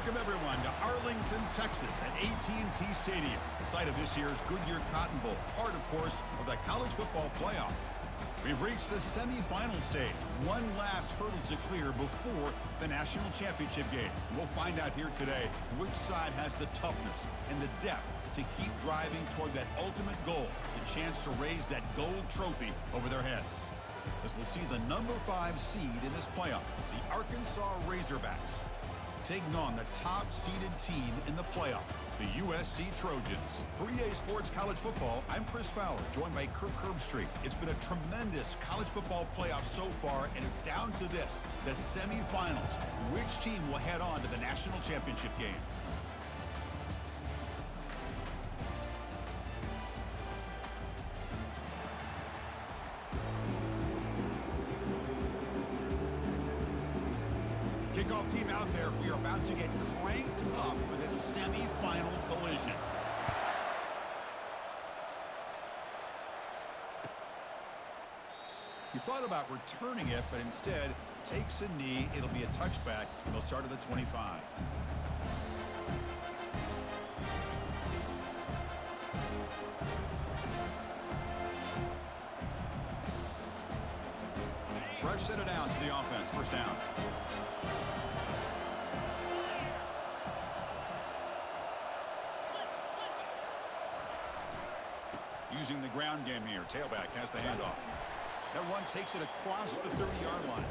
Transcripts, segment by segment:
Welcome, everyone, to Arlington, Texas at AT&T Stadium, site of this year's Goodyear Cotton Bowl, part, of course, of the college football playoff. We've reached the semifinal stage, one last hurdle to clear before the national championship game. We'll find out here today which side has the toughness and the depth to keep driving toward that ultimate goal, the chance to raise that gold trophy over their heads. As we'll see the number 5 seed in this playoff, the Arkansas Razorbacks, taking on the top-seeded team in the playoff, the USC Trojans. For EA Sports College Football, I'm Chris Fowler, joined by Kirk Herbstreit. It's been a tremendous college football playoff so far, and it's down to this, the semifinals. Which team will head on to the national championship game? Kickoff team out there. We are about to get cranked up for this semi-final collision. You thought about returning it, but instead takes a knee. It'll be a touchback. They'll start at the 25. Fresh set of downs for the offense. First down. Using the ground game here. Tailback has the handoff. That one takes it across the 30-yard line.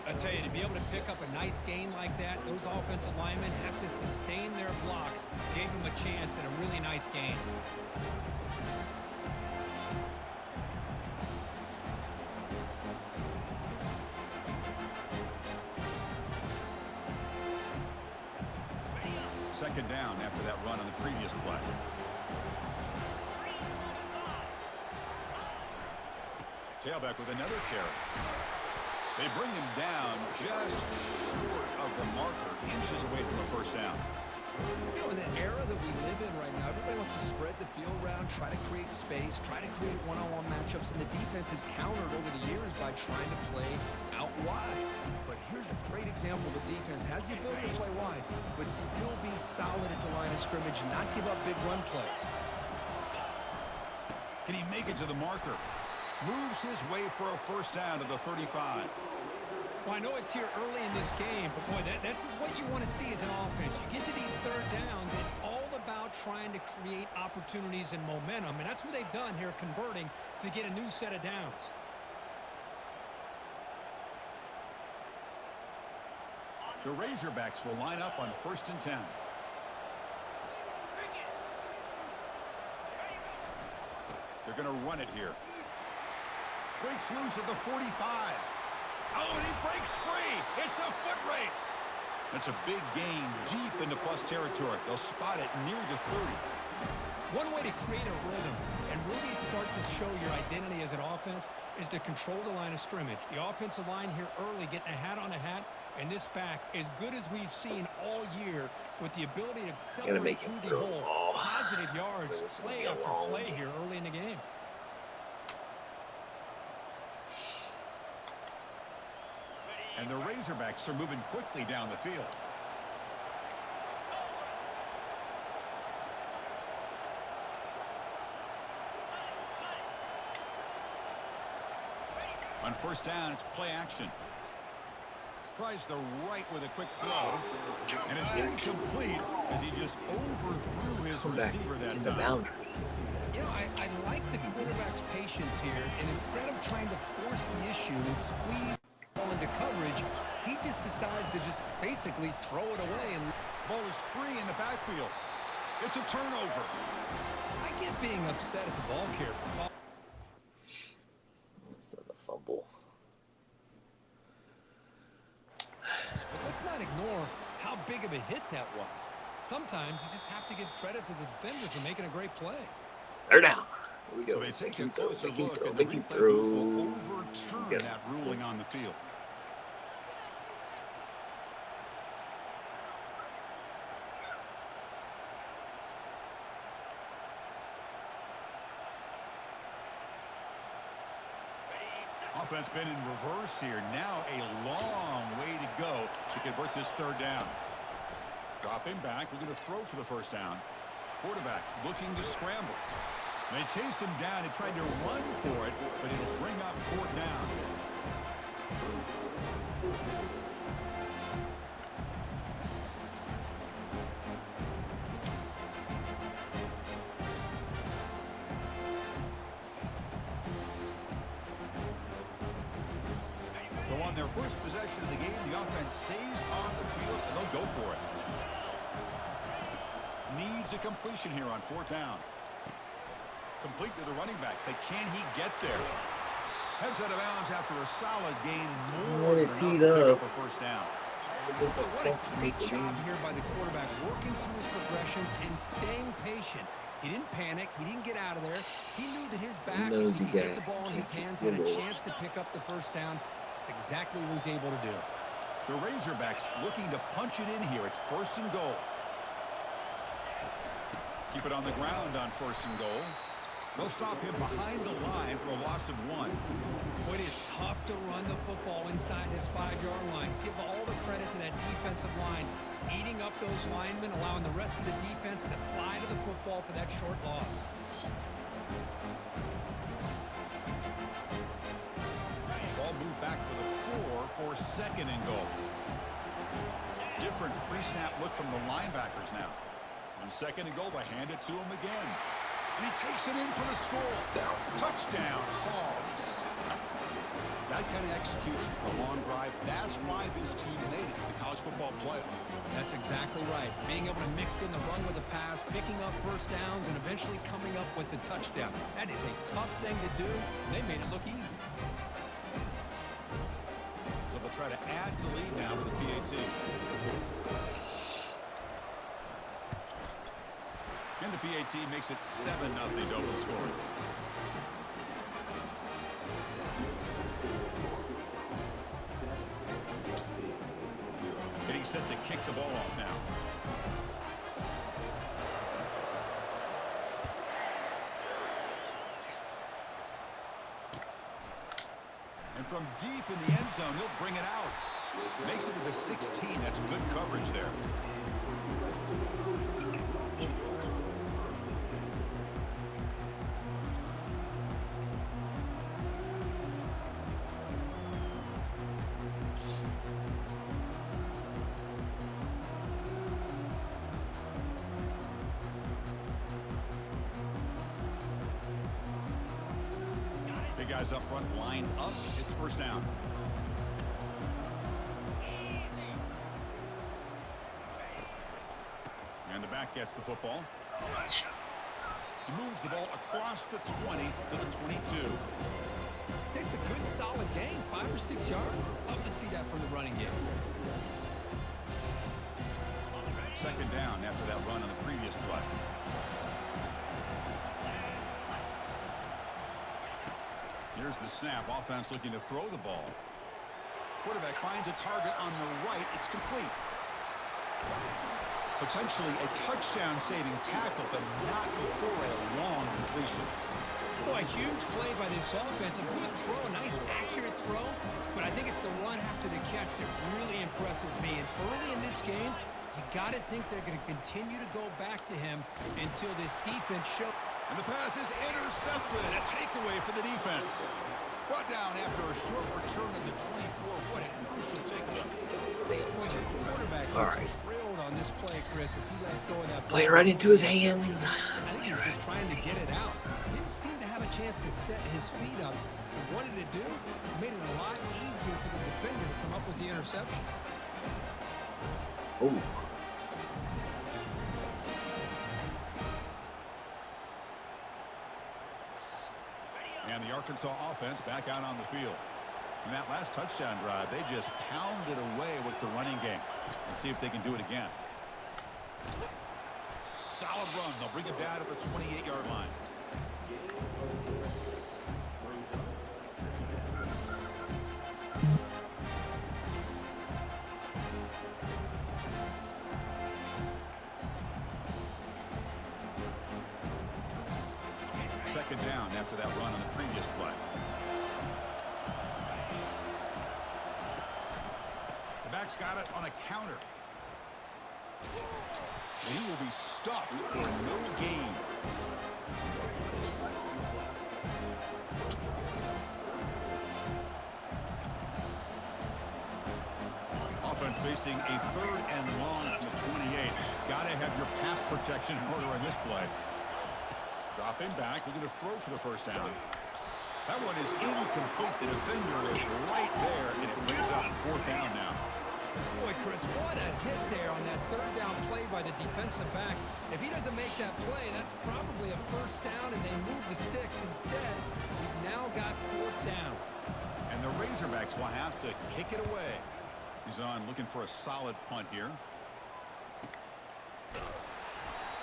I tell you, to be able to pick up a nice gain like that, those offensive linemen have to sustain their blocks. Gave them a chance at a really nice gain. Second down after that run on the previous play. Tailback with another carry. They bring him down just short of the marker, inches away from a first down. You know, in the era that we live in right now, everybody wants to spread the field around, try to create space, try to create one-on-one matchups, and the defense has countered over the years by trying to play out wide. But here's a great example. The defense has the ability to play wide, but still be solid at the line of scrimmage, not give up big run plays. Can he make it to the marker? Moves his way for a first down to the 35. Well, I know it's here early in this game, but boy, this is what you want to see as an offense. You get to these third downs, it's all about trying to create opportunities and momentum, and that's what they've done here, converting to get a new set of downs. The Razorbacks will line up on 1st and 10. They're going to run it here. Breaks loose at the 45. Oh, and he breaks free. It's a foot race. That's a big gain deep into plus territory. They'll spot it near the 30. One way to create a rhythm and really start to show your identity as an offense is to control the line of scrimmage. The offensive line here early getting a hat on a hat, and this back as good as we've seen all year with the ability to accelerate through the hole. Positive yards, play after play here early in the game. And the Razorbacks are moving quickly down the field. On first down, it's play action. Tries the right with a quick throw. And it's incomplete as he just overthrew his receiver that time. You know, I like the quarterback's patience here, and instead of trying to force the issue and squeeze into coverage, he just decides to just basically throw it away. And ball is free in the backfield. It's a turnover. I get being upset at the ball carrier for call. Instead of the fumble. But let's not ignore how big of a hit that was. Sometimes you just have to give credit to the defender for making a great play. They're down. Here we go. So they take a closer look, and the Making replay throw. will overturn that ruling on the field. Offense been in reverse here. Now a long way to go to convert this third down. Dropping back, looking to throw for the first down. Quarterback looking to scramble. They chase him down. He tried to run for it, but it'll bring up fourth down. So on their first possession of the game, the offense stays on the field, and they'll go for it. Needs a completion here on fourth down. Complete to the running back, but can he get there? Heads out of bounds after a solid gain. More than enough to pick up a first down. But what a great job here by the quarterback, working through his progressions and staying patient. He didn't panic. He didn't get out of there. He knew that his back, if he could get the ball in his hands, had a chance to pick up the first down. That's exactly what he was able to do. The Razorbacks looking to punch it in here. It's first and goal. Keep it on the ground on first and goal. They'll stop him behind the line for a loss of 1. It is tough to run the football inside his 5-yard line. Give all the credit to that defensive line, eating up those linemen, allowing the rest of the defense to fly to the football for that short loss. Ball moved back to the 4 for second and goal. Different pre-snap look from the linebackers now. On second and goal, they hand it to him again. And he takes it in for the score. Touchdown, Hogs. That kind of execution for a long drive, that's why this team made it to the college football playoff. That's exactly right. Being able to mix in the run with the pass, picking up first downs, and eventually coming up with the touchdown. That is a tough thing to do. They made it look easy. So they'll try to add the lead now with the PAT. And the PAT makes it 7-0 to open scoring. Getting set to kick the ball off now. And from deep in the end zone, he'll bring it out. Makes it to the 16. That's good coverage there. Guys up front lined up. It's first down. And the back gets the football. He moves the ball across the 20 to the 22. It's a good solid gain, 5 or 6 yards. Love to see that from the running game. Second down after that run on the previous play. Here's the snap. Offense looking to throw the ball. Quarterback finds a target on the right. It's complete. Potentially a touchdown-saving tackle, but not before a long completion. Boy, a huge play by this offense. A good throw, a nice, accurate throw. But I think it's the run after the catch that really impresses me. And early in this game, you got to think they're going to continue to go back to him until this defense shows. And the pass is intercepted. A takeaway for the defense. Brought down after a short return of the 24. What a crucial takeaway. Quarterback drilled on this play, Chris, as he lets go of that play right into his hands. I think he was just trying to get it out. Didn't seem to have a chance to set his feet up. But what did it do? It made it a lot easier for the defender to come up with the interception. Oh. And the Arkansas offense back out on the field. In that last touchdown drive, they just pounded away with the running game. And see if they can do it again. Solid run. They'll bring it down at the 28-yard line. Second down after that run on the previous play. The back's got it on a counter. He will be stuffed for no gain. Offense facing a 3rd and long from the 28. Got to have your pass protection in order in this play. Dropping back, looking to throw for the first down. That one is incomplete. The defender is right there, and it brings up 4th down now. Boy, Chris, what a hit there on that 3rd down play by the defensive back. If he doesn't make that play, that's probably a first down, and they move the sticks instead. We've now got 4th down. And the Razorbacks will have to kick it away. He's on looking for a solid punt here.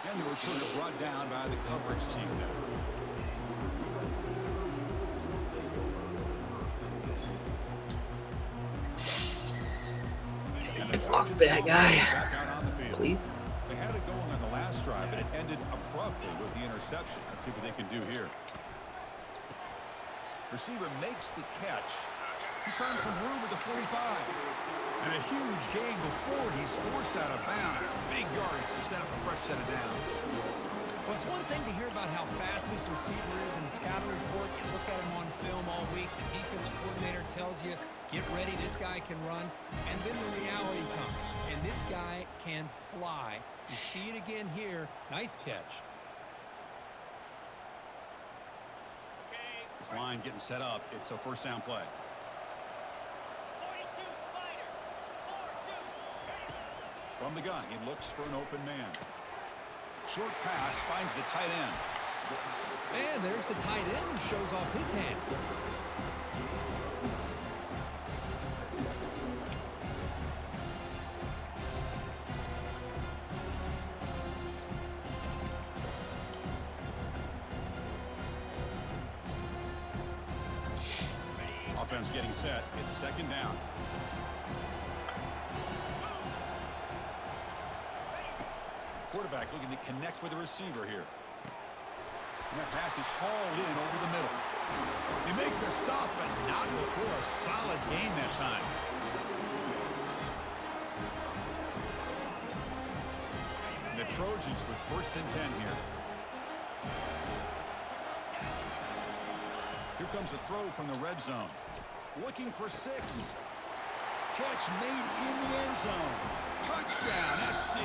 And the return is brought down by the coverage team there. Block that guy, please. They had it going on the last drive, but it ended abruptly with the interception. Let's see what they can do here. Receiver makes the catch. He's found some room at the 45. And a huge gain before he's forced out of bounds. Big yards to set up a fresh set of downs. Well, it's one thing to hear about how fast this receiver is in the scouting report. You look at him on film all week. The defense coordinator tells you, get ready, this guy can run. And then the reality comes. And this guy can fly. You see it again here. Nice catch. This line getting set up. It's a first down play. From the gun, he looks for an open man. Short pass finds the tight end. And there's the tight end, shows off his hands. Offense getting set. It's 2nd down. Quarterback looking to connect with the receiver here. And that pass is hauled in over the middle. They make the stop, but not before a solid gain that time. And the Trojans with 1st and 10 here. Here comes a throw from the red zone. Looking for 6. Catch made in the end zone. Touchdown, SC.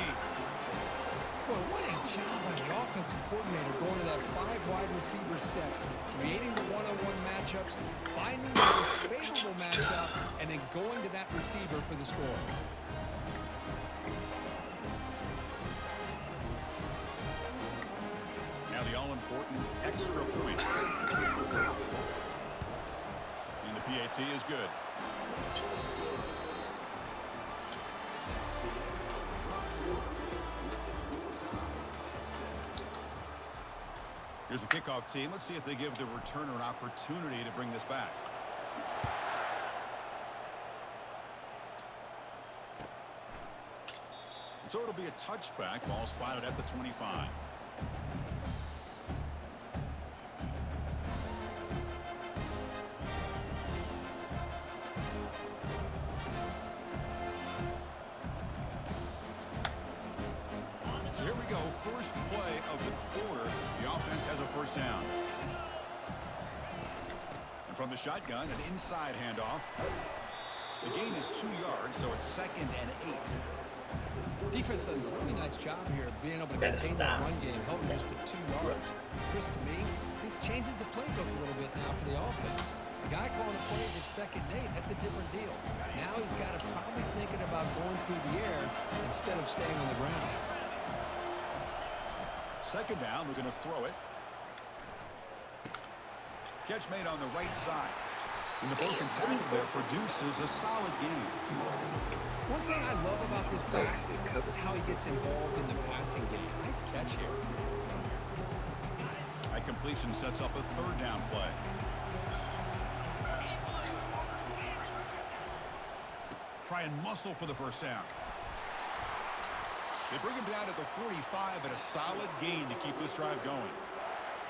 Boy, what a job by the offensive coordinator going to that 5 wide receiver set, creating the one-on-one matchups, finding the most favorable matchup, and then going to that receiver for the score. Now the all-important extra point. And the PAT is good. Here's the kickoff team. Let's see if they give the returner an opportunity to bring this back. So it'll be a touchback. Ball spotted at the 25. So here we go. First play of the quarter. The offense has a first down. And from the shotgun, an inside handoff. The gain is 2 yards, so it's 2nd and 8. Defense does a really nice job here of being able to maintain that run game, helping just for 2 yards. Chris, to me, this changes the playbook a little bit now for the offense. The guy calling the plays at 2nd and 8, that's a different deal. Now he's got to probably thinking about going through the air instead of staying on the ground. 2nd down, we're going to throw it. Catch made on the right side. And the broken tackle there produces a solid gain. One thing I love about this back is how he gets involved in the passing game. Nice catch here. That completion sets up a 3rd down play. Try and muscle for the first down. They bring him down at the 45, and a solid gain to keep this drive going.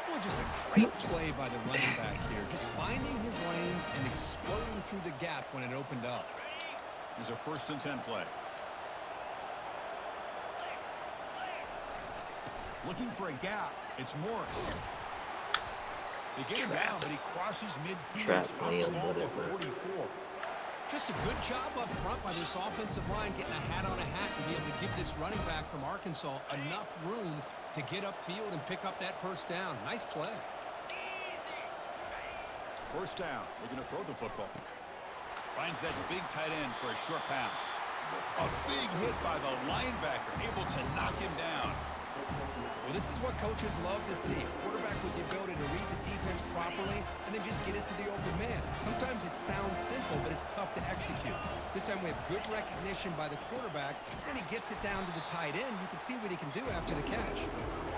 Well, just a great play by the running back here. Just finding his lanes and exploding through the gap when it opened up. Here's a 1st and 10 play. Looking for a gap. It's Morris. They get him down, but he crosses midfield. Spot the ball to 44. Just a good job up front by this offensive line, getting a hat on a hat and be able to give this running back from Arkansas enough room to get upfield and pick up that first down. Nice play. First down. Looking to throw the football. Finds that big tight end for a short pass. A big hit by the linebacker, able to knock him down. Well, this is what coaches love to see. A quarterback with the ability to read the defense properly and then just get it to the open man. Sometimes it sounds simple, but it's tough to execute. This time we have good recognition by the quarterback, and he gets it down to the tight end. You can see what he can do after the catch.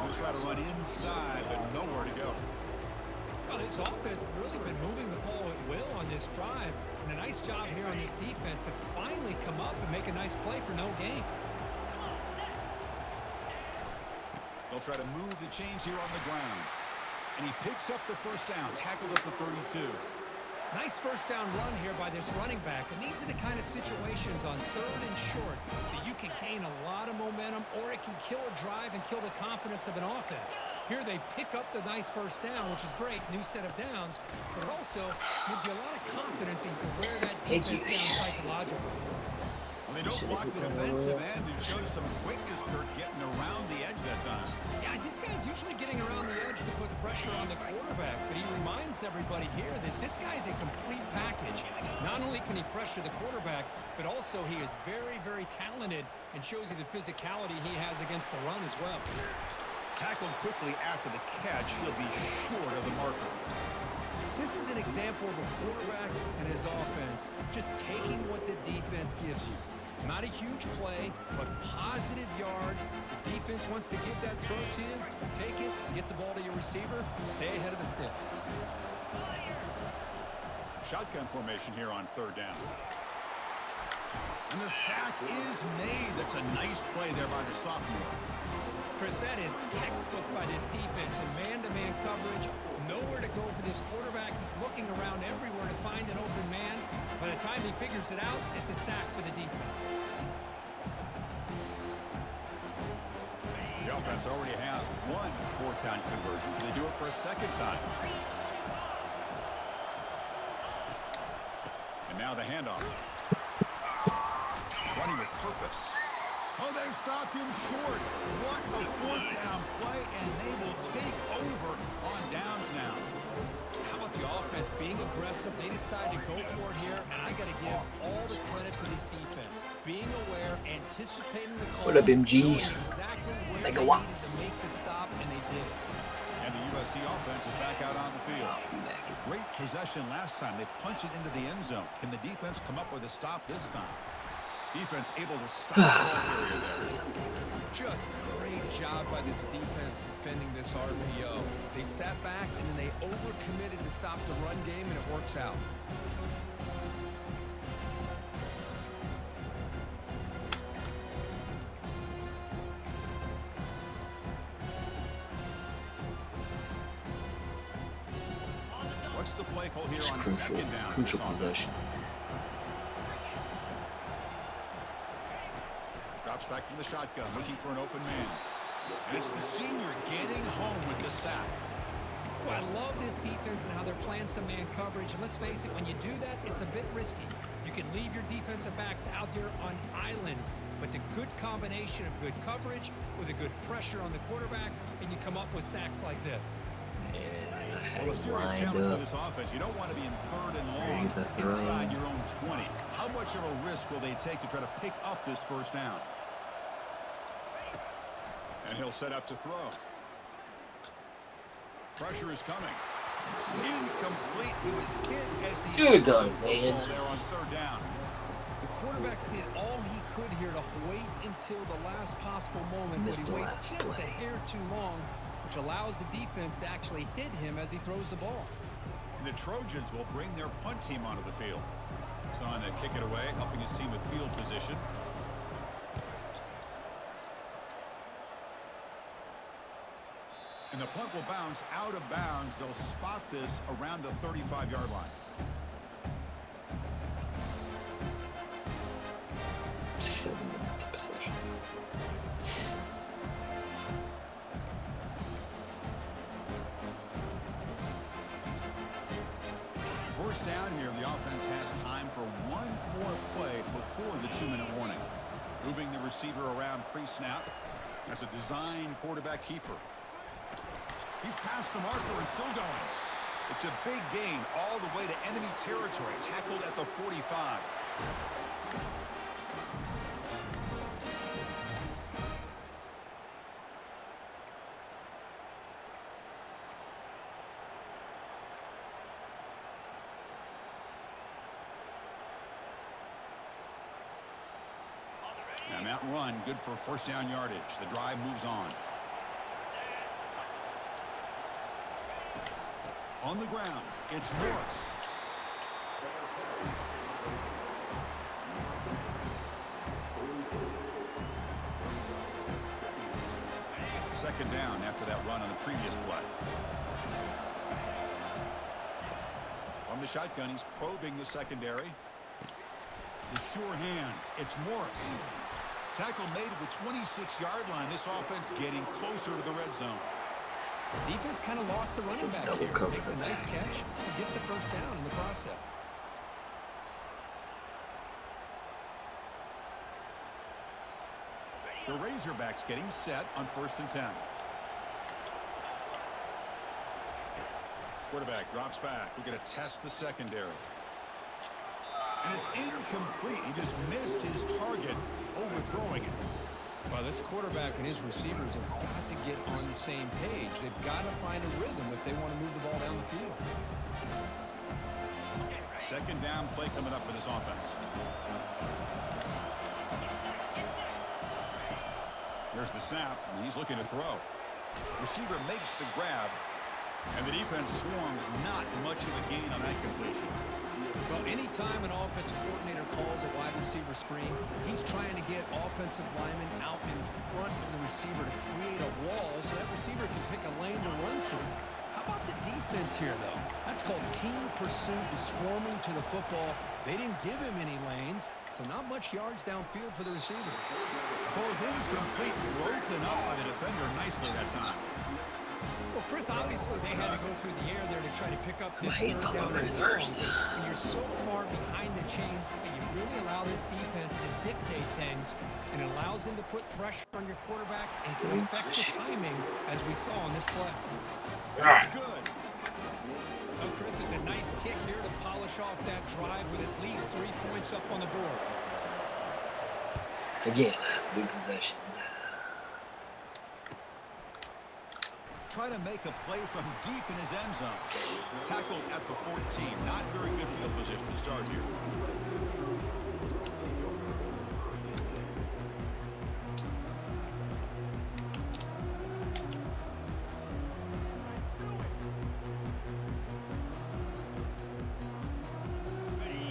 We'll try to run inside, but nowhere to go. Well, this offense has really been moving the ball at will on this drive, and a nice job here on this defense to finally come up and make a nice play for no gain. They'll try to move the chains here on the ground. And he picks up the first down, tackled at the 32. Nice first down run here by this running back. And these are the kind of situations on 3rd and short that you can gain a lot of momentum, or it can kill a drive and kill the confidence of an offense. Here they pick up the nice first down, which is great, new set of downs, but it also gives you a lot of confidence in where that defense down psychologically. Well, they don't block the defensive end and show some quickness, Kurt, getting around the edge that time. Yeah, this guy's usually getting around the edge to put pressure on the quarterback, but he reminds everybody here that this guy's a complete package. Not only can he pressure the quarterback, but also he is very, very talented and shows you the physicality he has against the run as well. Tackled quickly after the catch, he'll be short of the marker. This is an example of a quarterback and his offense just taking what the defense gives you. Not a huge play, but positive yards. The defense wants to give that throw to you. Take it, get the ball to your receiver, stay ahead of the sticks. Shotgun formation here on 3rd down. And the sack is made. That's a nice play there by the sophomore. Chris, that is textbook by this defense in man-to-man coverage. Nowhere to go for this quarterback. He's looking around everywhere to find an open man. By the time he figures it out, it's a sack for the defense. The offense already has one 4th down conversion. Can they do it for a second time? And now the handoff. Running with purpose. Oh, they've stopped him short. What a 4th down play, and they will take over on downs now. How about the offense being aggressive? They decide to go for it here, and I got to give all the credit to this defense. Being aware, anticipating the call. What up, MG? Exactly where Mega they watts. needed to make the stop, and they did. And the USC offense is back out on the field. Great possession last time. They punched it into the end zone. Can the defense come up with a stop this time? Defense able to stop the ball carrier there. Just great job by this defense defending this RPO. They sat back and then they overcommitted to stop the run game, and it works out. What's the play call here It's on crucial, 2nd down? crucial possession. Drops back from the shotgun, looking for an open man. And it's the senior getting home with the sack. Well, I love this defense and how they're playing some man coverage. And let's face it, when you do that, it's a bit risky. You can leave your defensive backs out there on islands, but the good combination of good coverage with a good pressure on the quarterback, and you come up with sacks like this. Well, a serious challenge for this offense. You don't want to be in 3rd and long inside your own 20. How much of a risk will they take to try to pick up this first down? And he'll set up to throw. Pressure is coming. Incomplete with his kid as he Good the done, football man. there on 3rd down. The quarterback did all he could here to wait until the last possible moment, Missed but he the waits last just play. a hair too long, which allows the defense to actually hit him as he throws the ball. And the Trojans will bring their punt team onto the field. Son to kick it away, helping his team with field position. And the punt will bounce out of bounds. They'll spot this around the 35-yard line. 7 minutes of possession. first down here. The offense has time for one more play before the 2-minute warning. Moving the receiver around pre-snap. That's a design quarterback keeper. He's past the marker and still going. It's a big gain all the way to enemy territory. Tackled at the 45. And that run, good for first down yardage. The drive moves on. On the ground, it's Morris. Second down after that run on the previous play. On the shotgun, he's probing the secondary. The sure hands, it's Morris. Tackle made at the 26-yard line. This offense getting closer to the red zone. Defense kind of lost the running back here. Makes a nice catch and gets the first down in the process. The Razorbacks getting set on 1st and 10. Quarterback drops back. We're going to test the secondary. And it's incomplete. He just missed his target, overthrowing it. Well, this quarterback and his receivers have got to get on the same page. They've got to find a rhythm if they want to move the ball down the field. Second down play coming up for this offense. There's the snap, and he's looking to throw. Receiver makes the grab, and the defense swarms. Not much of a gain on that completion. Well, anytime an offensive coordinator calls a wide receiver screen, he's trying to get offensive linemen out in front of the receiver to create a wall so that receiver can pick a lane to run through. How about the defense here, though? That's called team pursuit, the swarming to the football. They didn't give him any lanes, so not much yards downfield for the receiver. Ball's incomplete, broken up by the defender nicely that time. Well, Chris, obviously they had to go through the air there to try to pick up this third down and long. When you're so far behind the chains, you really allow this defense to dictate things, and it allows them to put pressure on your quarterback and can affect the timing, as we saw on this play. That's good. Well, Chris, it's a nice kick here to polish off that drive with at least 3 points up on the board. Again, big possession. Try to make a play from deep in his end zone. Tackled at the 14. Not very good field position to start here.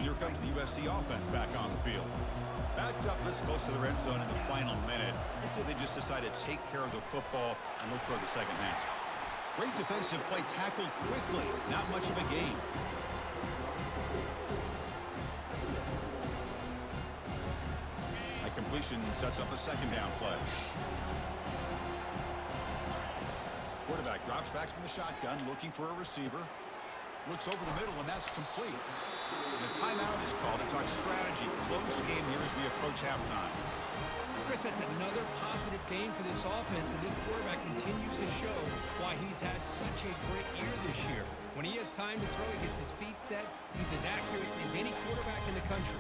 Here comes the USC offense back on the field. Backed up this close to the red zone in the final minute. I say they just decided to take care of the football and look toward the second half. Great defensive play, tackled quickly. Not much of a gain. A completion sets up a second down play. Quarterback drops back from the shotgun, looking for a receiver. Looks over the middle, and that's complete. And a timeout is called to talk strategy. Close game here as we approach halftime. Chris, that's another positive game for this offense, and this quarterback continues to show why he's had such a great year this year. When he has time to throw, he gets his feet set. He's as accurate as any quarterback in the country.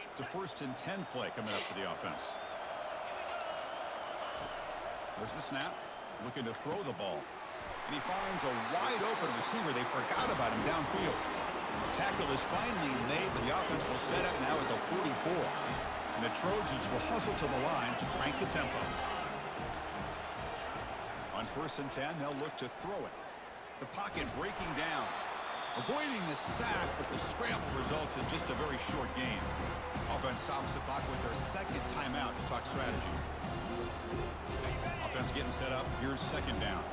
It's a 1st and 10 play coming up for the offense. There's the snap. Looking to throw the ball. And he finds a wide open receiver. They forgot about him downfield. Tackle is finally made, but the offense will set up now at the 44. And the Trojans will hustle to the line to crank the tempo. On 1st and 10, they'll look to throw it. The pocket breaking down. Avoiding the sack, but the scramble results in just a very short game. Offense stops the clock with their second timeout to talk strategy. Offense getting set up. Here's second down.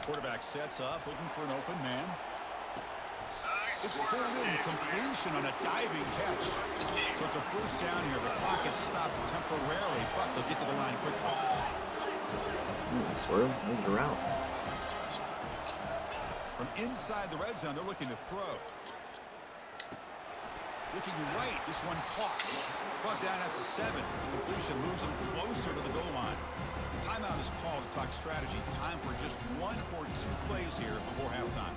Quarterback sets up, looking for an open man. It's pulled in, completion on a diving catch. So it's a first down here. The clock is stopped temporarily, but they'll get to the line quickly. Swirl, moved around. From inside the red zone, they're looking to throw. Looking right, this one caught. Brought down at the 7. The completion moves them closer to the goal line. Timeout is called to talk strategy. Time for just 1 or 2 plays here before halftime.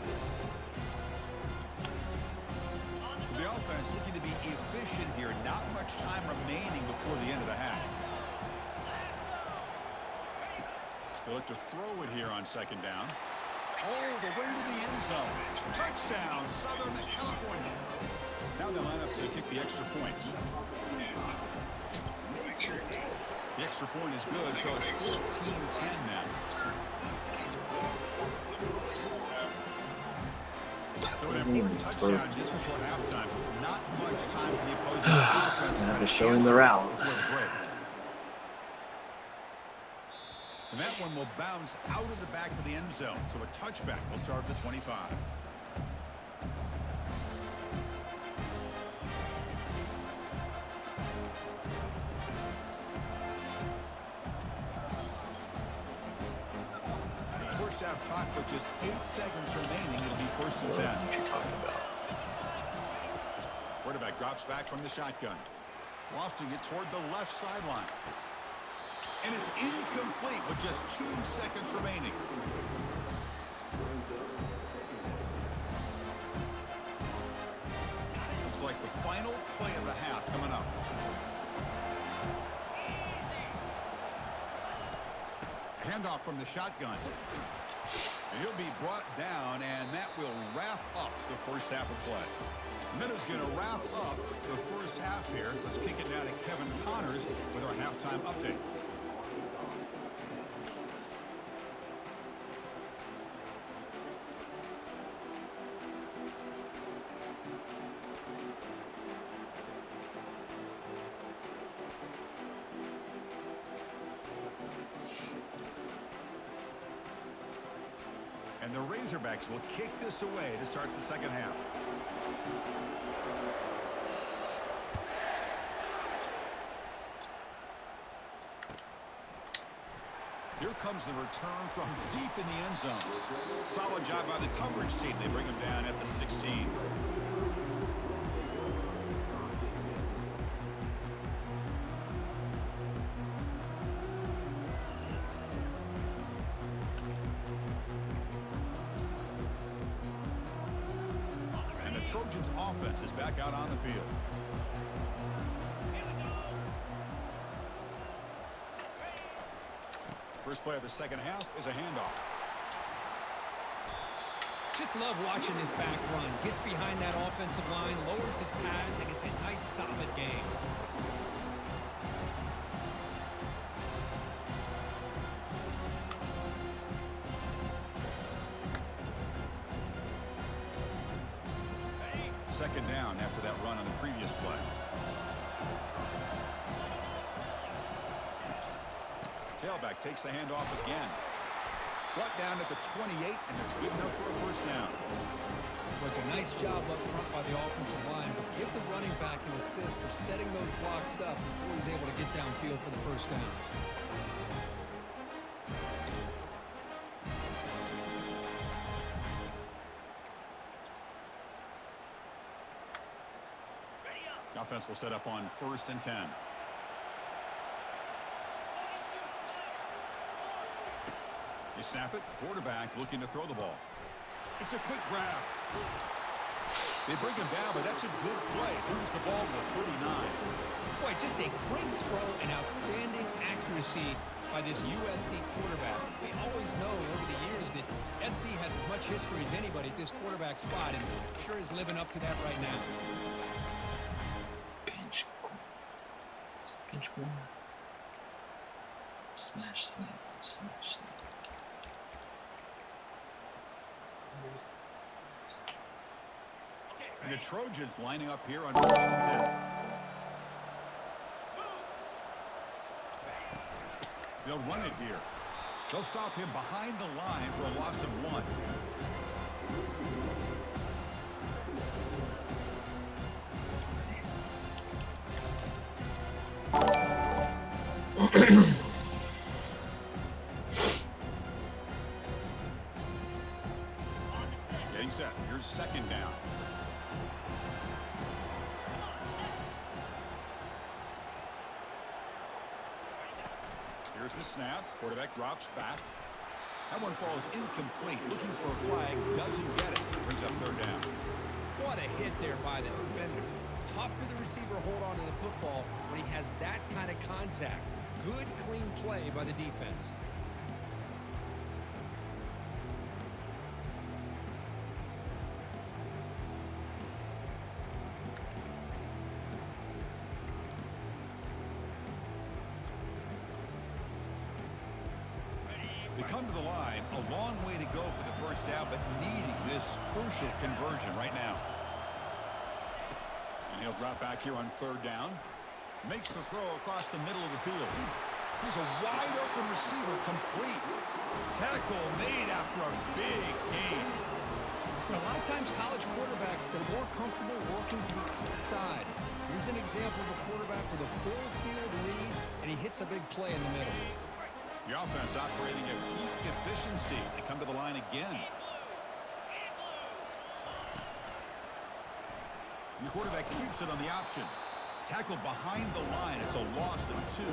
So the offense looking to be efficient here. Not much time remaining before the end of the half. They look to throw it here on second down. All the way to the end zone. Touchdown, Southern California. Now they line up to kick the extra point. The extra point is good, so it's 14-10 now. So an important touchdown just before halftime. Not much time for the opposing offense. Now they're showing the route. And that one will bounce out of the back of the end zone. So a touchback will start at the 25. First half clock with just 8 seconds remaining. It'll be first and 10. What you talking about? Quarterback drops back from the shotgun. Lofting it toward the left sideline. And it's incomplete with just 2 seconds remaining. Looks like the final play of the half coming up. Handoff from the shotgun. And he'll be brought down, and that will wrap up the first half of play. Minnows going to wrap up the first half here. Let's kick it down to Kevin Connors with our halftime update. And the Razorbacks will kick this away to start the second half. Here comes the return from deep in the end zone. Solid job by the coverage team. They bring him down at the 16. Trojans offense is back out on the field. First play of the second half is a handoff. Just love watching this back run. Gets behind that offensive line, lowers his pads, and gets a nice solid game. Second down after that run on the previous play. Tailback takes the handoff again. Brought down at the 28, and it's good enough for a first down. Was a nice job up front by the offensive line, but give the running back an assist for setting those blocks up before he's able to get downfield for the first down. Offense will set up on 1st and 10. They snap it. Quarterback looking to throw the ball. It's a quick grab. They bring him down, but that's a good play. Moves the ball to the 39. Boy, just a great throw and outstanding accuracy by this USC quarterback. We always know over the years that SC has as much history as anybody at this quarterback spot, and sure is living up to that right now. Pinch one. Smash slam. Smash slam. And the Trojans lining up here on 1st and 10. They'll run it here. They'll stop him behind the line for a loss of 1. Getting set. Here's second down. Here's the snap. Quarterback drops back. That one falls incomplete. Looking for a flag. Doesn't get it. Brings up third down. What a hit there by the defender. Tough for the receiver to hold on to the football when he has that kind of contact. Good, clean play by the defense. They come to the line, a long way to go for the first down, but needing this crucial conversion right now. And he'll drop back here on third down. Makes the throw across the middle of the field. Here's a wide open receiver, complete. Tackle made after a big gain. A lot of times college quarterbacks, they're more comfortable working to the outside. Here's an example of a quarterback with a full field read, and he hits a big play in the middle. The offense operating at peak efficiency. They come to the line again. And the quarterback keeps it on the option. Tackled behind the line. It's a loss of 2.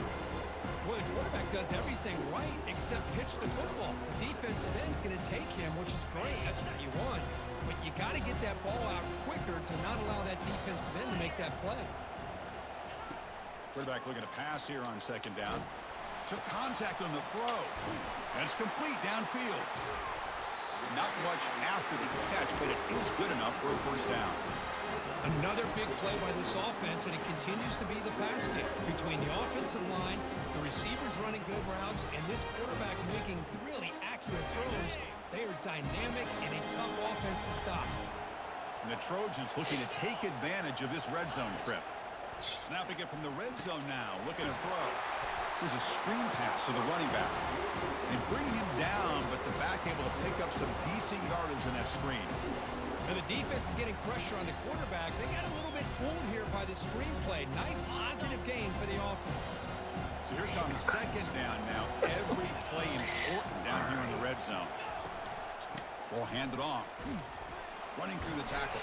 Well, the quarterback does everything right except pitch the football. The defensive end's going to take him, which is great. That's what you want. But you got to get that ball out quicker to not allow that defensive end to make that play. Quarterback looking to pass here on second down. Took contact on the throw. And it's complete downfield. Not much after the catch, but it is good enough for a first down. Another big play by this offense, and it continues to be the pass game. Between the offensive line, the receivers running good routes, and this quarterback making really accurate throws, they are dynamic and a tough offense to stop. And the Trojans looking to take advantage of this red zone trip. Snapping it from the red zone now, looking to throw. Here's a screen pass to the running back. They bring him down, but the back able to pick up some decent yardage in that screen. And the defense is getting pressure on the quarterback. They got a little bit fooled here by the screen play. Nice positive gain for the offense. So here comes second down now. Every play important down here in the red zone. Ball handed off. Running through the tackle.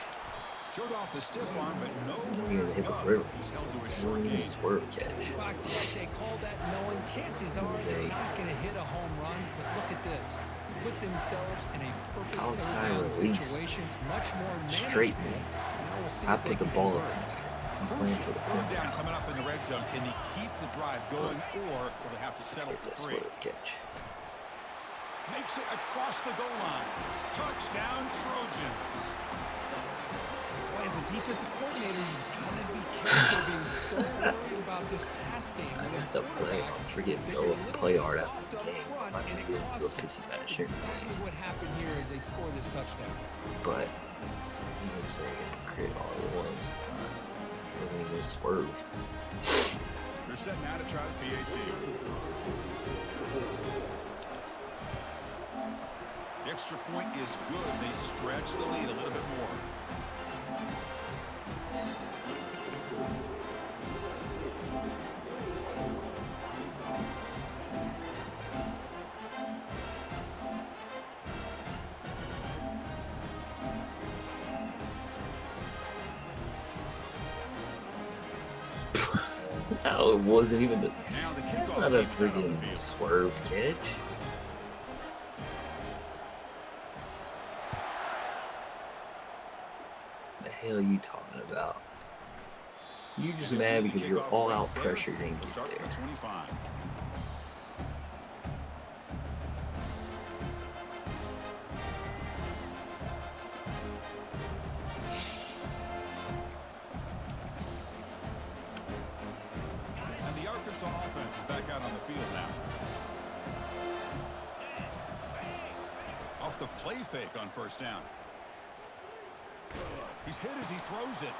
Showed off the stiff arm, but nowhere to go. He's held to a short gain. Swerve catch. Well, I feel like they call that knowing. Chances are they're not going to hit a home run, but look at this. Put themselves in a perfect Outside third down release. situation. It's much more Straight, manageable. man. Now we'll see I if they put the can ball convert. in. He's going Crucial for the third point down now. coming up in the red zone. Can they keep the drive going, or will they have to settle It's for a 3? swerve catch. Makes it across the goal line. Touchdown, Trojans. Boy, as a defensive coordinator, you've got to be careful being so worried about this pass game. When a The play, quarterback, I'm forgetting they the get a little play bit art soft after up the game. front, Might and be it getting to a costs piece of that them. shit. Exactly what happened here as they score this touchdown. But you can say hypocrite all it was. Wasn't even a swerve. They're set now to try the PAT. The extra point is good. They stretch the lead a little bit more. No, it wasn't even Now the kickoff not a team's out on the freaking field. swerve catch. The hell are you talking about? You just mad because you're all out pressure didn't We'll get start there. from the 25. And the Arkansas offense is back out on the field now. Off the play fake on first down. He's hit as he throws it.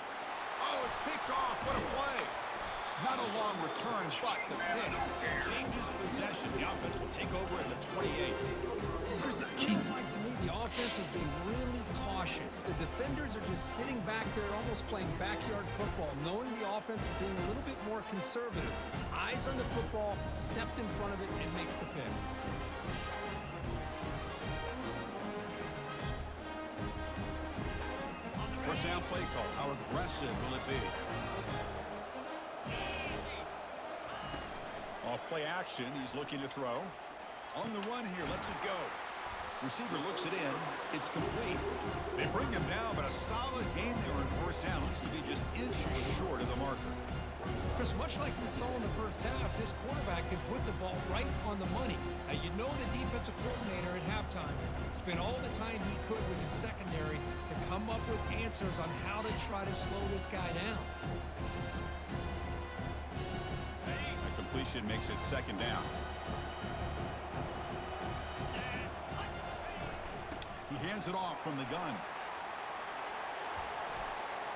Oh, it's picked off. What a play. Not a long return, but the pick changes possession. The offense will take over at the 28. Chris, it feels like to me the offense is being really cautious. The defenders are just sitting back there almost playing backyard football, knowing the offense is being a little bit more conservative. Eyes on the football, stepped in front of it, and makes the pick. First down play call. How aggressive will it be? Off play action. He's looking to throw. On the run here. Lets it go. Receiver looks it in. It's complete. They bring him down, but a solid game there on first down. Looks to be just inches short of the marker. Chris, much like we saw in the first half, this quarterback can put the ball right on the money. Now, you know the defensive coordinator at halftime spent all the time he could with his secondary to come up with answers on how to try to slow this guy down. A completion makes it second down. He hands it off from the gun.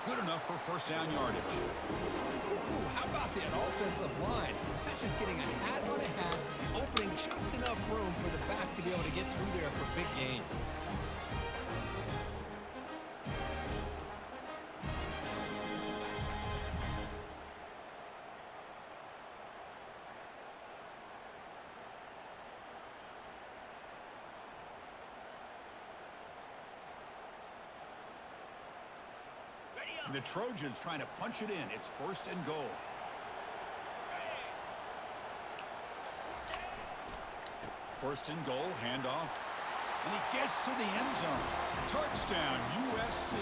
Good enough for first down yardage. Ooh, how about that offensive line? That's just getting a hat on a hat, opening just enough room for the back to be able to get through there for a big gain. The Trojans trying to punch it in. It's first and goal. First and goal, handoff. And he gets to the end zone. Touchdown, USC.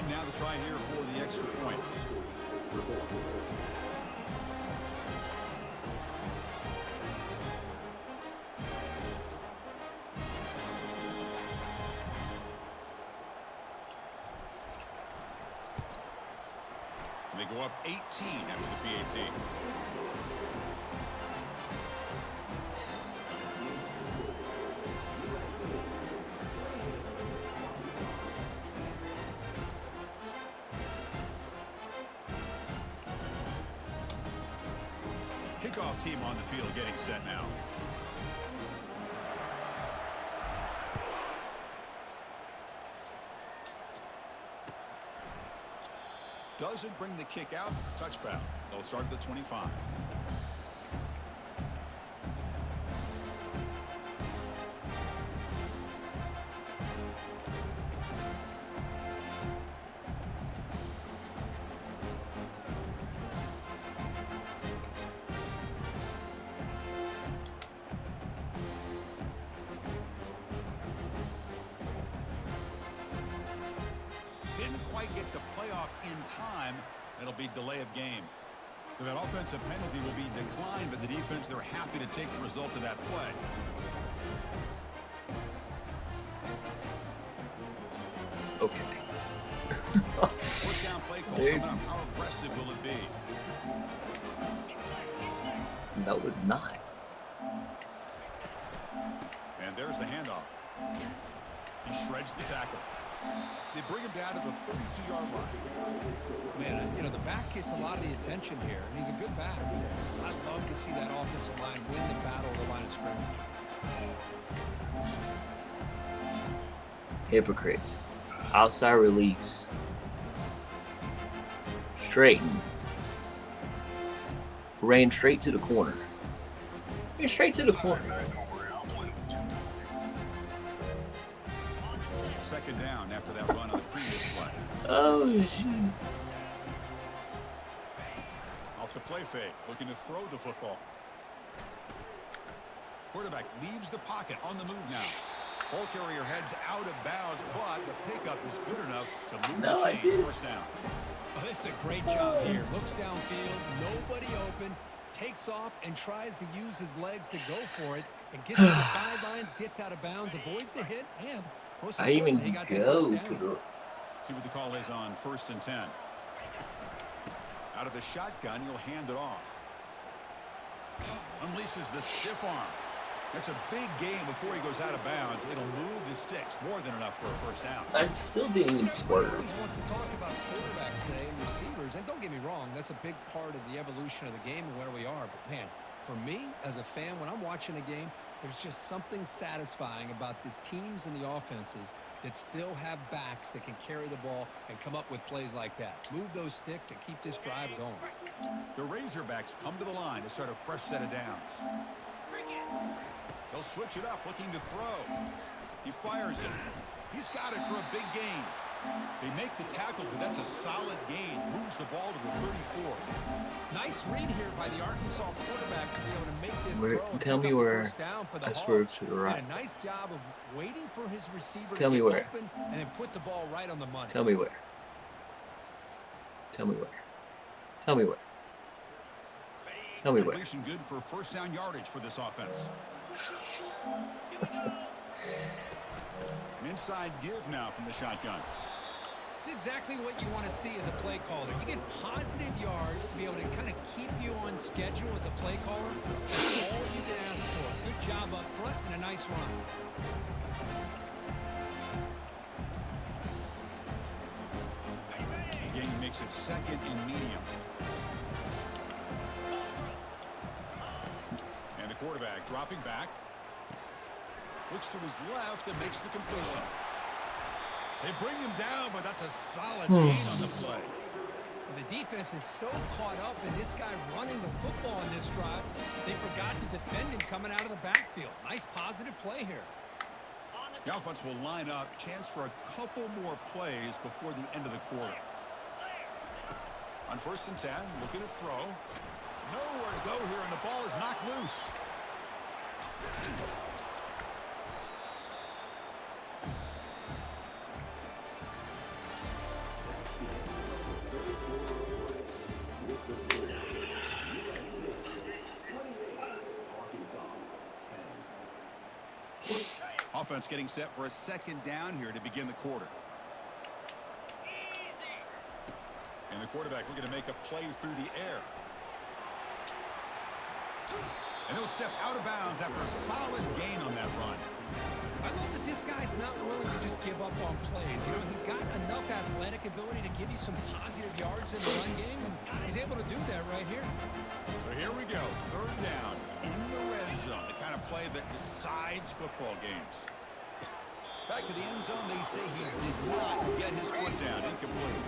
Now the try here for the extra point. And they go up 18 after the PAT. Kickoff team on the field getting set now. Doesn't bring the kick out. Touchback. They'll start at the 25. Didn't quite get the playoff in time. It'll be delay of game. So that offensive penalty will be declined, but the defense, they're happy to take the result of that play. Okay. First down play call Dude. coming up. How aggressive will it be? No, it's not. And there's the handoff. He shreds the tackle. They bring him down to the 32-yard line. Man, you know, the back gets a lot of the attention here, and he's a good back. I'd love to see that offensive line win the battle of the line of scrimmage. Hypocrites. Outside release. Straighten. Ran straight to the corner. Ran straight to the corner. Second down after that run on the previous play. Oh, jeez. Off the play fake, looking to throw the football. Quarterback leaves the pocket on the move now. Ball carrier heads out of bounds, but the pickup is good enough to move the chains. First down. Oh, this is a great job here. Looks downfield, nobody open, takes off and tries to use his legs to go for it, and gets to the sidelines, gets out of bounds, avoids the hit, and most I even importantly, he got that go first to down. the... See what the call is on first and 10. Out of the shotgun, he'll hand it off. Unleashes the stiff arm. That's a big gain before he goes out of bounds. It'll move the sticks more than enough for a first down. I still didn't even swerve. He wants to talk about quarterbacks today and receivers. And don't get me wrong, that's a big part of the evolution of the game and where we are. But, man, for me, as a fan, when I'm watching a game, there's just something satisfying about the teams and the offenses that still have backs that can carry the ball and come up with plays like that. Move those sticks and keep this drive going. The Razorbacks come to the line to start a fresh set of downs. They'll switch it up, looking to throw. He fires it. He's got it for a big gain. They make the tackle, but that's a solid gain. Moves the ball to the 34. Nice read here by the Arkansas quarterback to be able to make this throw. And tell me where I swerved to the right. Did a nice job of waiting for his receiver to get open and then put the ball right on the money. Tell me where. Tell me where. Tell me where. Tell me where. Completion good for first down yardage for this offense. An inside give now from the shotgun. It's exactly what you want to see as a play caller. You get positive yards to be able to kind of keep you on schedule as a play caller. That's all you can ask for. Good job up front and a nice run. Again, he makes it second and medium. And the quarterback dropping back. Looks to his left and makes the completion. They bring him down, but that's a solid gain on the play. The defense is so caught up in this guy running the football in this drive, they forgot to defend him coming out of the backfield. Nice positive play here. The offense will line up. Chance for a couple more plays before the end of the quarter. On 1st and 10, looking to throw. Nowhere to go here, and the ball is knocked loose. Offense getting set for a second down here to begin the quarter. And the quarterback looking to make a play through the air. And he'll step out of bounds after a solid gain on that run. I love that this guy's not willing to just give up on plays. You know, he's got enough athletic ability to give you some positive yards in the run game, and he's able to do that right here. So here we go, 3rd down in the red zone, the kind of play that decides football games. Back to the end zone, they say he did not get his foot down, incomplete.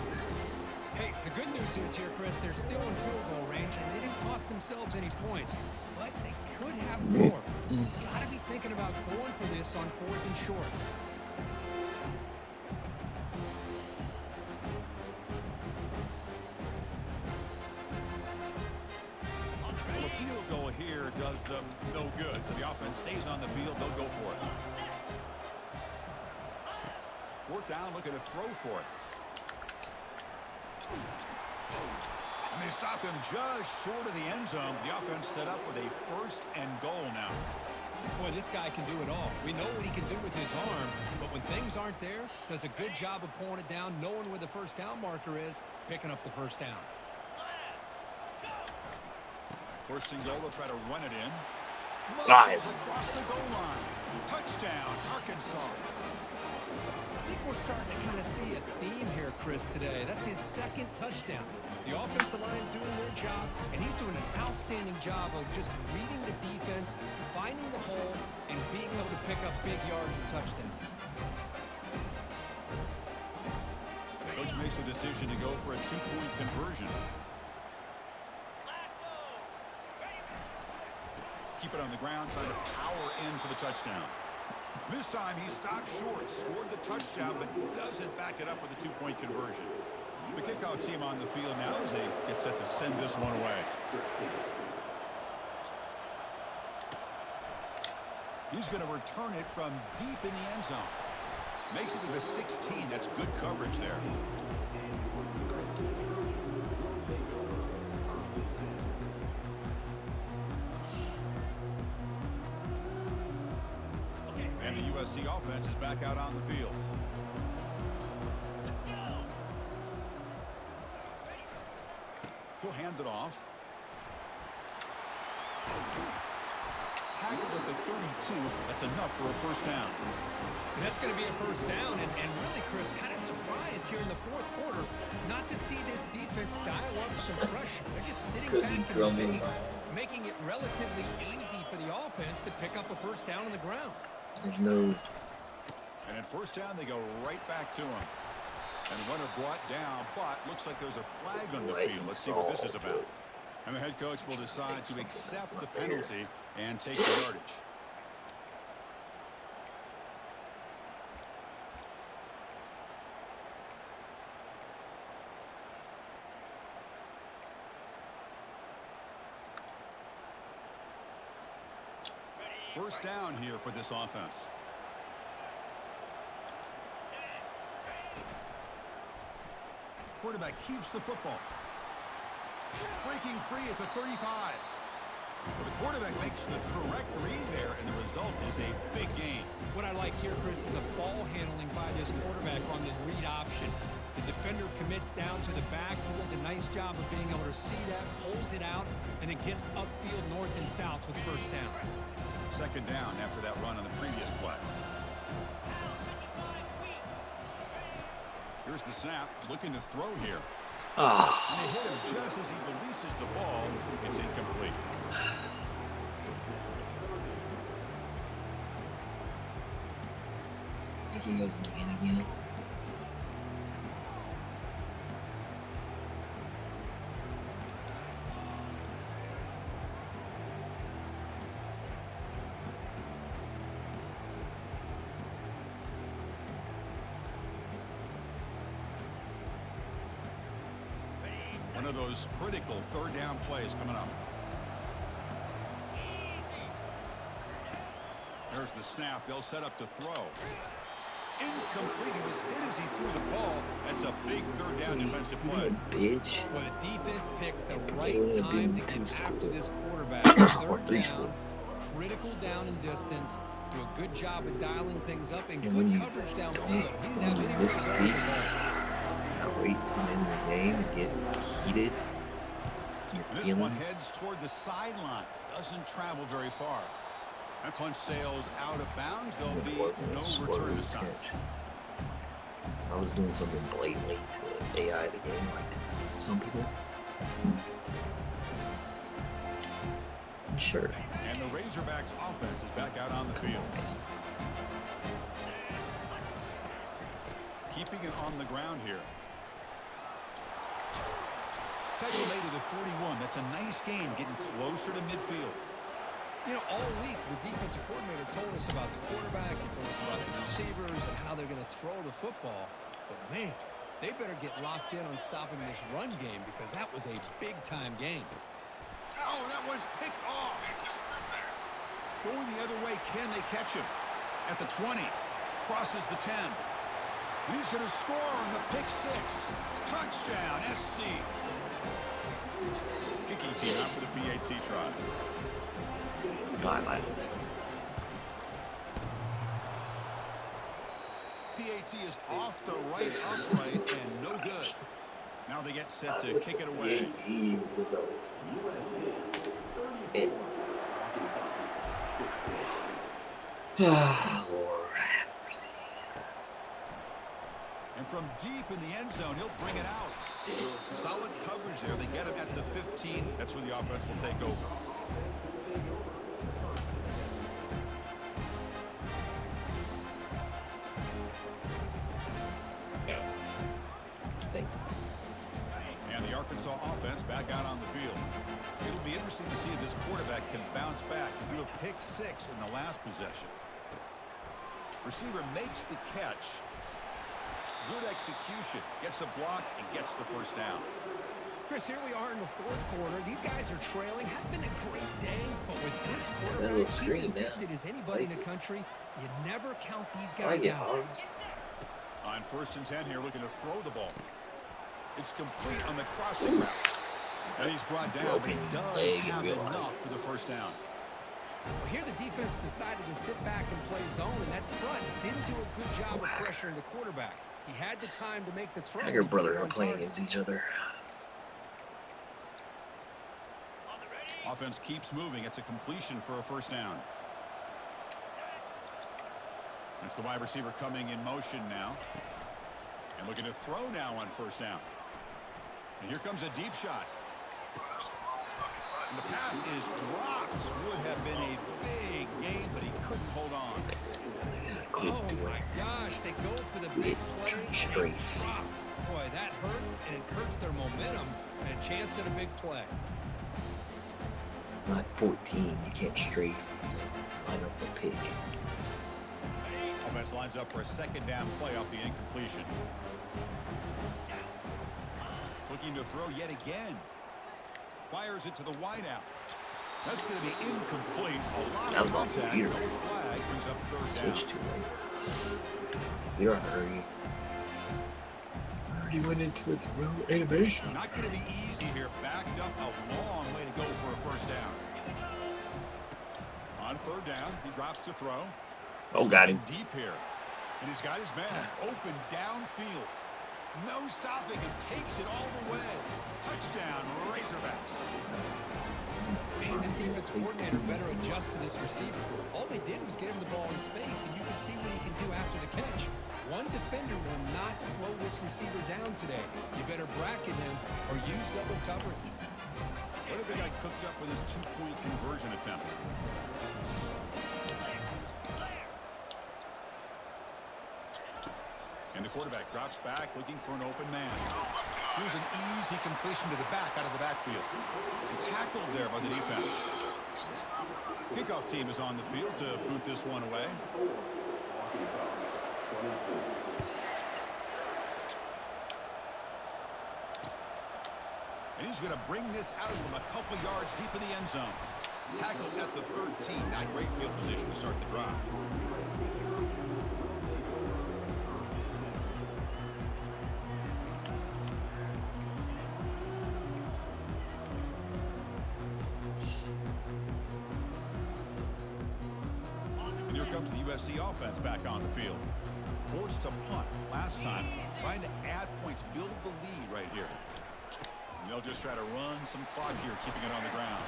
Hey, the good news is here, Chris, they're still in field goal range, and they didn't cost themselves any points, but they could have more. Got to be thinking about going for this on 4th and short. Well, a field goal here does them no good, so the offense stays on the field, they'll go for it. 4th down, looking to throw for it. And they stop him just short of the end zone. The offense set up with a 1st and goal now. Boy, this guy can do it all. We know what he can do with his arm, but when things aren't there, does a good job of pulling it down, knowing where the first down marker is, picking up the first down. 1st and goal, they'll try to run it in. Nice. Muscles across the goal line. Touchdown, Arkansas. I think we're starting to kind of see a theme here, Chris, today. That's his 2nd touchdown. The offensive line doing their job, and he's doing an outstanding job of just reading the defense, finding the hole, and being able to pick up big yards and touchdowns. Coach makes the decision to go for a 2-point conversion. Keep it on the ground, trying to power in for the touchdown. This time he stopped short, scored the touchdown, but doesn't back it up with a 2-point conversion. The kickoff team on the field now as they get set to send this one away. He's going to return it from deep in the end zone. Makes it to the 16. That's good coverage there. And the USC offense is back out on the field. He'll hand it off. Tackled at the 32. That's enough for a first down. And that's going to be a first down. And really, Chris, kind of surprised here in the fourth quarter not to see this defense dial up some pressure. They're just sitting back in the base, making it relatively easy for the offense to pick up a first down on the ground. There's no... And at first down, they go right back to him. And runner brought down, but looks like there's a flag on the field. Let's see what this is about. And the head coach will decide to accept the penalty and take the yardage. First down here for this offense. Quarterback keeps the football. Breaking free at the 35. Well, the quarterback makes the correct read there, and the result is a big gain. What I like here, Chris, is the ball handling by this quarterback on this read option. The defender commits down to the back. He does a nice job of being able to see that, pulls it out, and it gets upfield north and south with first down. Second down after that run on the previous play. Here's the snap, looking to throw here. And they hit him just as he releases the ball. It's incomplete. I think he goes again. One of those critical third down plays coming up. There's the snap. They'll set up to throw. Incomplete. He was hit as he threw the ball. That's a big third down defensive play. Bitch. Well, the defense picks the right time to get after this quarterback. Third down, critical down and distance. Do a good job of dialing things up and good coverage downfield. He didn't have any regard for that. Wait to end the game and get heated. This one heads toward the sideline. Doesn't travel very far. That punch sails out of bounds. There'll be no return this time. I was doing something blatantly to AI the game, like some people. Sure. And the Razorbacks offense is back out on the field. Keeping it on the ground here. Tackle made it at 41. That's a nice gain, getting closer to midfield. You know, all week, the defensive coordinator told us about the quarterback. He told us about the receivers and how they're going to throw the football. But, man, they better get locked in on stopping this run game because that was a big-time game. Oh, that one's picked off. Going the other way, can they catch him? At the 20, crosses the 10. And he's going to score on the pick six. Touchdown, SC. Kicking team out for the PAT try. I missed them. PAT is off the right upright and no good. Now they get set to kick it away. Lord. And from deep in the end zone, he'll bring it out. Solid coverage there. They get him at the 15. That's where the offense will take over. And the Arkansas offense back out on the field. It'll be interesting to see if this quarterback can bounce back. He threw a pick six in the last possession. Receiver makes the catch. Good execution. Gets a block and gets the first down. Chris, here we are in the fourth quarter. These guys are trailing. Hadn't been a great day, but with this quarterback, he's as gifted as anybody in the country. You never count these guys out. On 1st and 10 here, looking to throw the ball. It's complete on the crossing route. And he's brought down, but he does have enough for the first down. Well, here the defense decided to sit back and play zone, and that front didn't do a good job of pressuring the quarterback. He had the time to make the throw. Your brother are playing against each other. Offense keeps moving. It's a completion for a first down. It's the wide receiver coming in motion now. And looking to throw now on first down. And here comes a deep shot. And the pass is dropped. Would have been a big gain, but he couldn't hold on. Oh, my gosh. They go for the big play and they drop. Boy, that hurts, and it hurts their momentum and a chance at a big play. It's not 14. You can't strafe to line up a pick. Offense lines up for a second down play off the incompletion. Looking to throw yet again. Fires it to the wideout. That's going to be incomplete. A lot that was of on contact. computer. Flag brings up third down. Switch too late. You're in a hurry. I already went into its real animation. Not going to be easy here. Backed up a long way to go for a first down. On third down, he drops to throw. Oh, got him. Deep here. And he's got his man open downfield. No stopping and takes it all the way. Touchdown, Razorbacks. Man, this defense coordinator better adjust to this receiver. All they did was get him the ball in space, and you can see what he can do after the catch. One defender will not slow this receiver down today. You better bracket him or use double coverage. What have they got cooked up for this two-point conversion attempt? And the quarterback drops back looking for an open man. Here's an easy completion to the back out of the backfield. And tackled there by the defense. Kickoff team is on the field to boot this one away. And he's going to bring this out from a couple yards deep in the end zone. Tackled at the 13. Not great field position to start the drive. And here comes the USC offense back on the field. Forced to punt last time. Trying to add points, build the lead right here. And they'll just try to run some clock here, keeping it on the ground.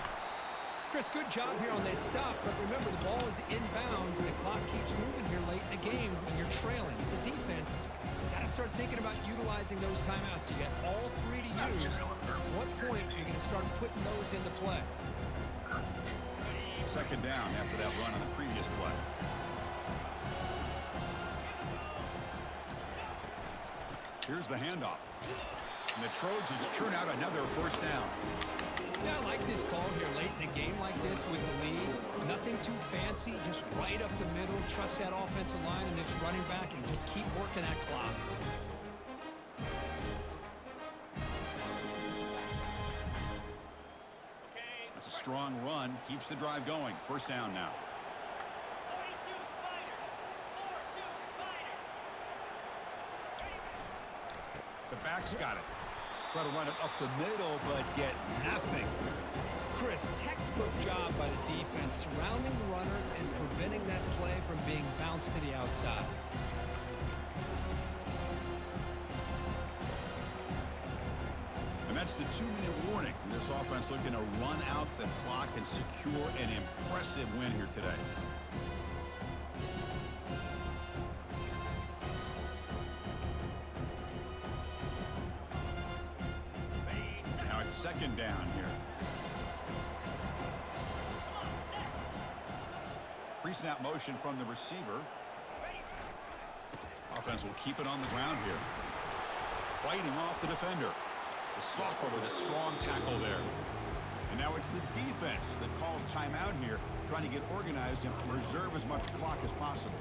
Chris, good job here on this stop, but remember the ball is inbounds and the clock keeps moving here late in the game when you're trailing. It's a defense. You got to start thinking about utilizing those timeouts. You got all three to use. At what point are you going to start putting those into play? Second down after that run on the previous play. Here's the handoff. And the Trojans churn out another first down. Yeah, I like this call here late in a game like this with the lead. Nothing too fancy, just right up the middle. Trust that offensive line and this running back and just keep working that clock. That's a strong run. Keeps the drive going. First down now. The back's got it. Try to run it up the middle, but get nothing. Chris, textbook job by the defense, surrounding the runner and preventing that play from being bounced to the outside. And that's the 2-minute warning. This offense looking to run out the clock and secure an impressive win here today. Second down here. Pre-snap motion from the receiver. Offense will keep it on the ground here. Fighting off the defender. The sophomore with a strong tackle there. And now it's the defense that calls timeout here, trying to get organized and preserve as much clock as possible.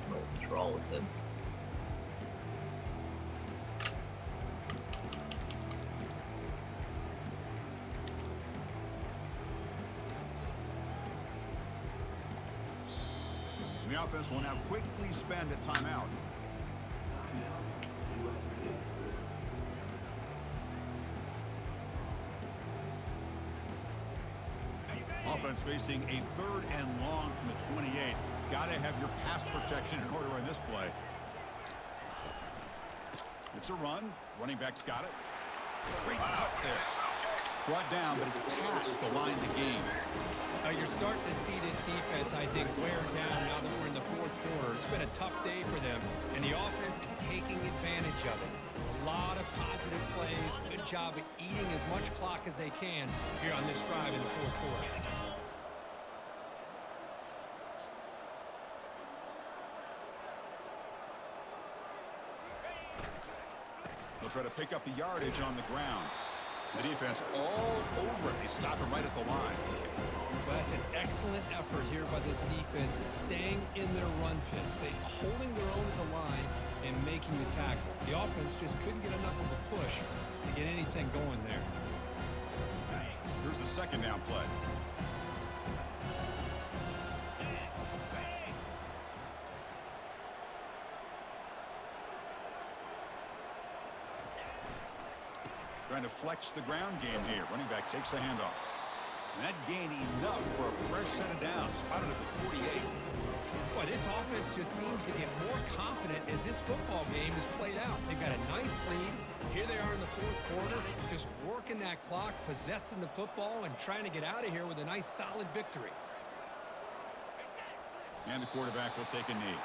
What's wrong with him? The offense will now quickly spend a timeout. Offense facing a 3rd and long from the 28. Got to have your pass protection in order on this play. It's a run. Running back's got it. Great cut there. Brought down, but it's past the line to gain. You're starting to see this defense, I think, wear down now that we're in the fourth quarter. It's been a tough day for them, and the offense is taking advantage of it. A lot of positive plays. Good job at eating as much clock as they can here on this drive in the fourth quarter. They'll try to pick up the yardage on the ground. The defense all over it. They stop him right at the line. Well, that's an excellent effort here by this defense, staying in their run fits, holding their own at the line and making the tackle. The offense just couldn't get enough of a push to get anything going there. Here's the second down play. Trying to flex the ground game here. Running back takes the handoff. And that gained enough for a fresh set of downs. Spotted at the 48. Boy, this offense just seems to get more confident as this football game is played out. They've got a nice lead. Here they are in the fourth quarter, just working that clock, possessing the football, and trying to get out of here with a nice, solid victory. And the quarterback will take a knee.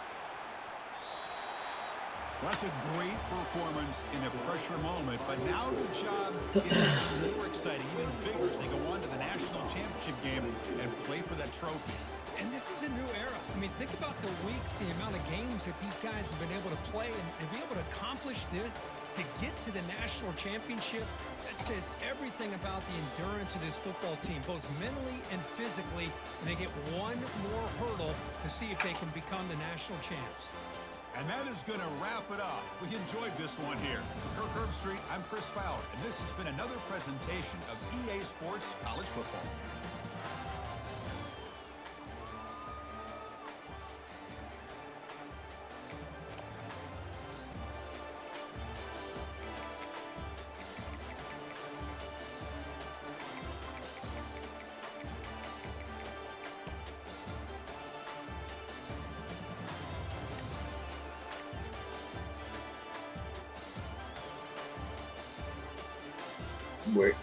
Well, that's a great performance in a pressure moment, but now the job is even more exciting, even bigger as they go on to the national championship game and play for that trophy. And this is a new era. I mean, think about the weeks, the amount of games that these guys have been able to play, and to be able to accomplish this, to get to the national championship, that says everything about the endurance of this football team, both mentally and physically, and they get one more hurdle to see if they can become the national champs. And that is going to wrap it up. We enjoyed this one here. For Kirk Herbstreit, I'm Chris Fowler, and this has been another presentation of EA Sports College Football.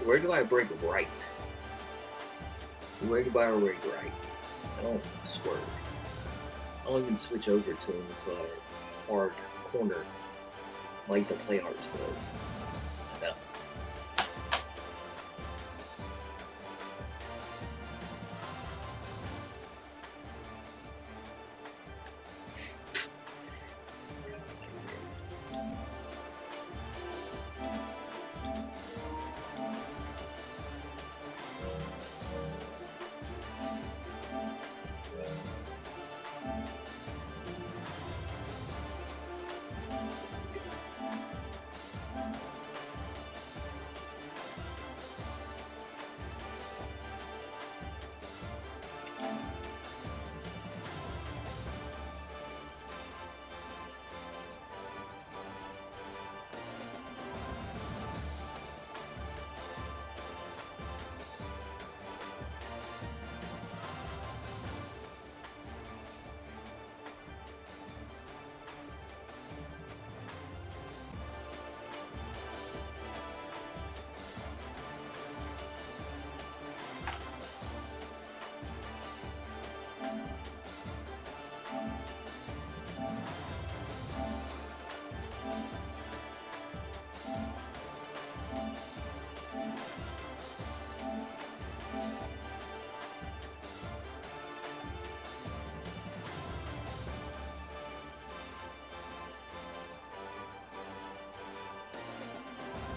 Where do I break right? Where do I break right? I don't swerve. I don't even switch over to him until a hard corner like the play artist does. I know.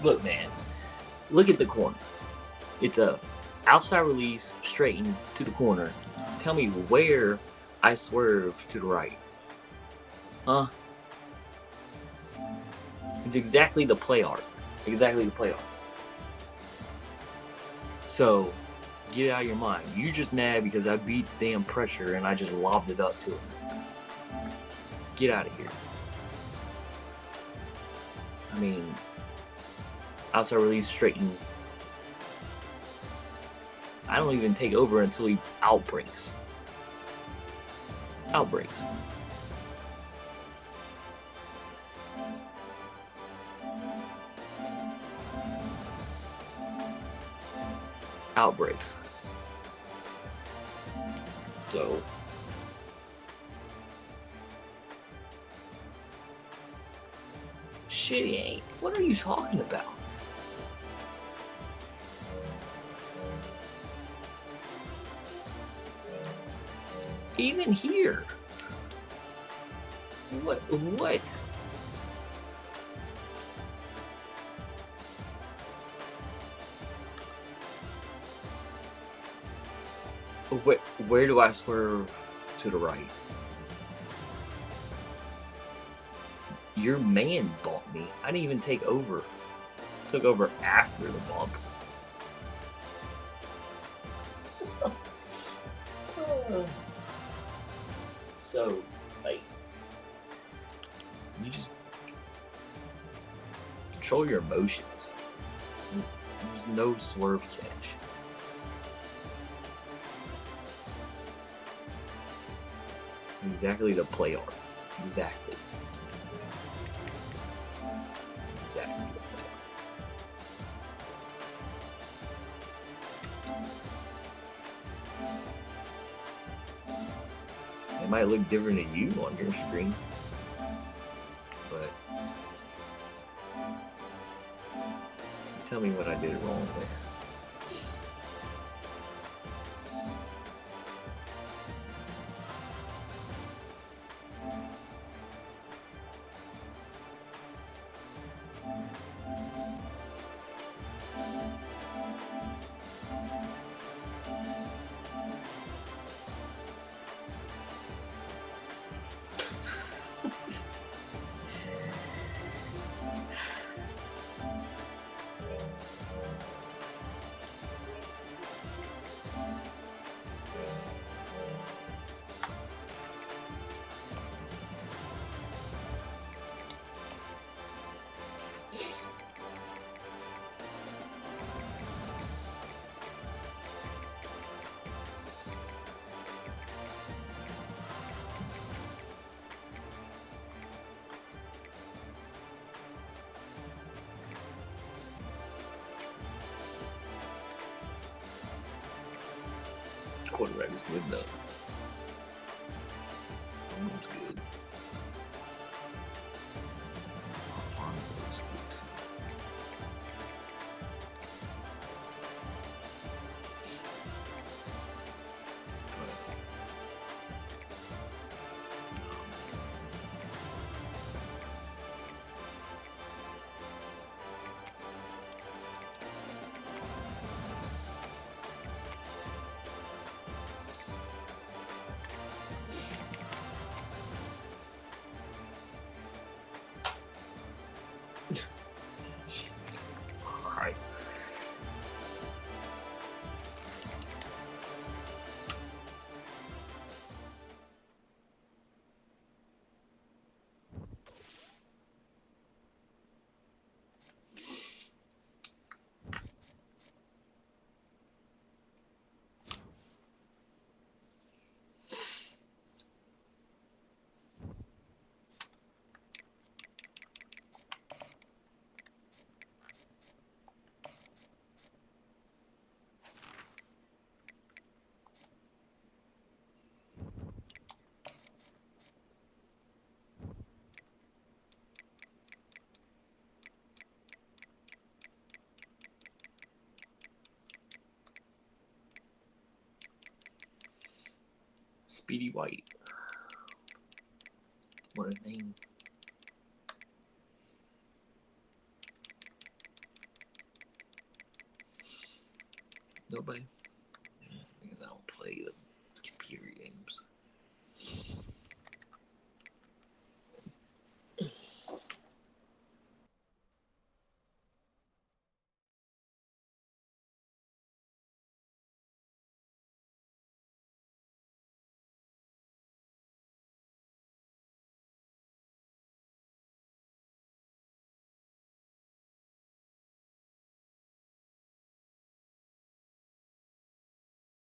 Look, man. Look at the corner. It's a outside release, straighten to the corner. Tell me where I swerve to the right. Huh? It's exactly the play art. Exactly the play art. So, get it out of your mind. You just mad because I beat damn pressure and I just lobbed it up to him. Get out of here. I mean, outside release, straighten. I don't even take over until he outbreaks. outbreaks. So shit, he ain't. What are you talking about? Even here. What? Where do I swerve to the right? Your man bumped me. I didn't even take over. Took over after the bump. So, like, you just control your emotions. There's no swerve catch. Exactly the play art. Exactly. Exactly the play art. It might look different to you on your screen, but tell me what I did wrong there. Quarterback is good though. Almost good. Alfonso is good too. Alright. Speedy White. What a name. Nobody.